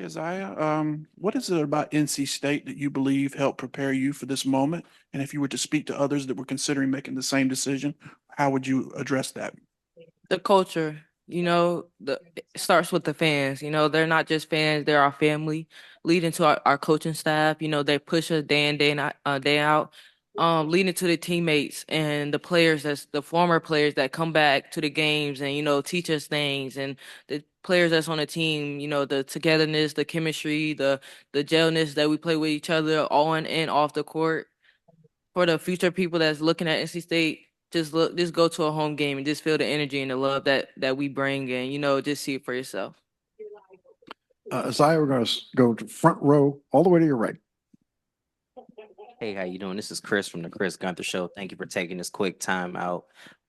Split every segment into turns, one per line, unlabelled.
Hey, Isaiah, what is it about NC State that you believe helped prepare you for this moment? And if you were to speak to others that were considering making the same decision, how would you address that?
The culture, it starts with the fans. They're not just fans, they're our family. Leading to our coaching staff, they push us day in, day out. Leading to the teammates and the players that's the former players that come back to the games and, teach us things and the players that's on the team, the togetherness, the chemistry, the gelness that we play with each other on and off the court. For the future people that's looking at NC State, just go to a home game and just feel the energy and the love that we bring, and just see it for yourself.
Isaiah, we're going to go to front row all the way to your right.
Hey, how you doing? This is Chris from the Chris Gunther Show. Thank you for taking this quick time out.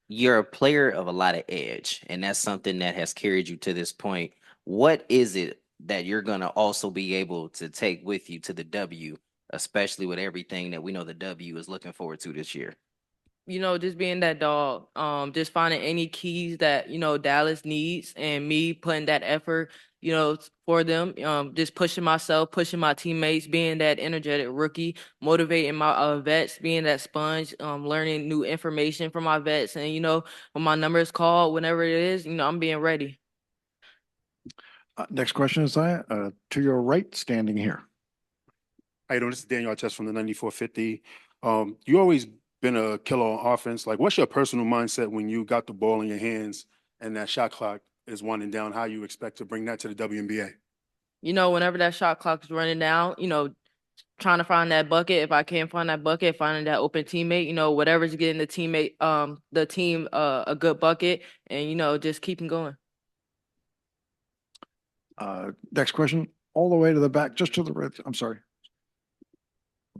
You're a player of a lot of edge, and that's something that has carried you to this point. What is it that you're gonna also be able to take with you to the W, especially with everything that we know the W is looking forward to this year?
Just being that dog, just finding any keys that, Dallas needs and me putting that effort, for them, just pushing myself, pushing my teammates, being that energetic rookie, motivating my vets, being that sponge, learning new information from my vets. And, when my number is called, whenever it is, I'm being ready.
Next question, Isaiah, to your right, standing here.
How you doing? This is Daniel Artest from the 9450. You always been a killer on offense. Like, what's your personal mindset when you got the ball in your hands and that shot clock is winding down? How you expect to bring that to the WNBA?
Whenever that shot clock is running down, trying to find that bucket. If I can't find that bucket, finding that open teammate, whatever's getting the team, a good bucket, and just keeping going.
Next question, all the way to the back, just to the right. I'm sorry.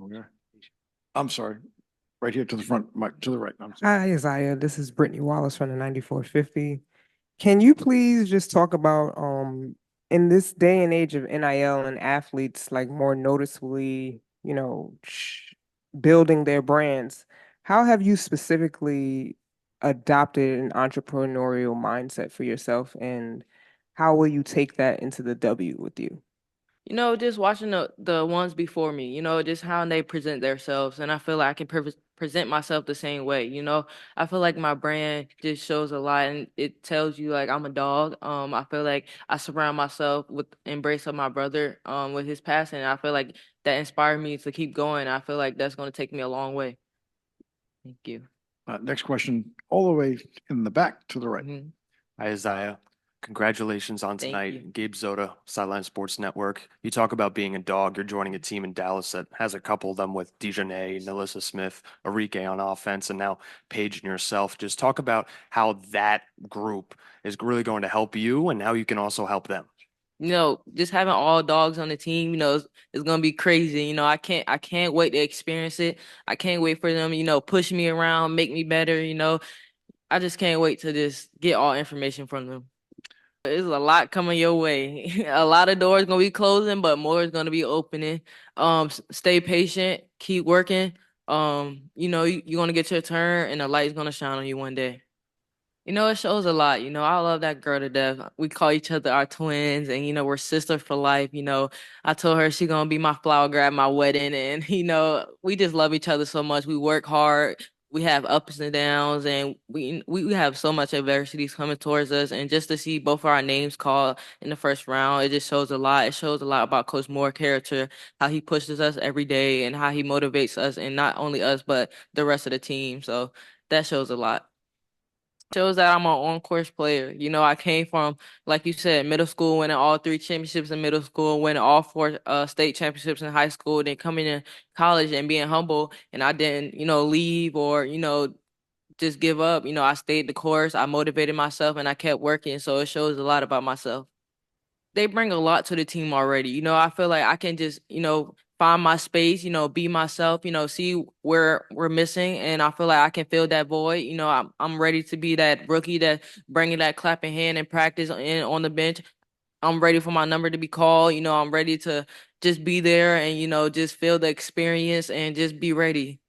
Okay. I'm sorry. Right here to the front, Mike, to the right.
Hi, Isaiah. This is Brittany Wallace from the 9450. Can you please just talk about in this day and age of NIL and athletes like more noticeably, building their brands, how have you specifically adopted an entrepreneurial mindset for yourself, and how will you take that into the W with you?
Just watching the ones before me, just how they present themselves, and I feel like I can present myself the same way. I feel like my brand just shows a lot, and it tells you like I'm a dog. I feel like I surround myself with embrace of my brother, with his passing. And I feel like that inspired me to keep going. I feel like that's going to take me a long way. Thank you.
Next question, all the way in the back to the right.
Hi, Isaiah. Congratulations on
Thank
tonight.
you.
Gabe Zoda, Sideline Sports Network. You talk about being a dog. You're joining a team in Dallas that has a couple of them with Dejanay, Nalissa Smith, Arike on offense, and now Paige and yourself. Just talk about how that group is really going to help you and how you can also help them.
Just having all dogs on the team, it's gonna be crazy. I can't wait to experience it. I can't wait for them, push me around, make me better. I just can't wait to just get all information from them. There's a lot coming your way. A lot of doors gonna be closing, but more is gonna be opening. Stay patient, keep working. You're gonna get your turn, and the light's gonna shine on you one day. It shows a lot. I love that girl to death. We call each other our twins, and we're sisters for life. I told her she gonna be my flower girl at my wedding, and we just love each other so much. We work hard. We have ups and downs, and we have so much adversity coming towards us. And just to see both of our names called in the first round, it just shows a lot. It shows a lot about Coach Moore's character, how he pushes us every day, and how he motivates us, and not only us but the rest of the team. So that shows a lot. Shows that I'm an on-course player. I came from, like you said, middle school, winning all three championships in middle school, winning all four state championships in high school, then coming in college and being humble. And I didn't, leave or, just give up. I stayed the course. I motivated myself and I kept working. So it shows a lot about myself. They bring a lot to the team already. I feel like I can just, find my space, be myself, see where we're missing. And I feel like I can fill that void. I'm ready to be that rookie that bringing that clapping hand in practice and on the bench. I'm ready for my number to be called. I'm ready to just be there and, just feel the experience and just be ready.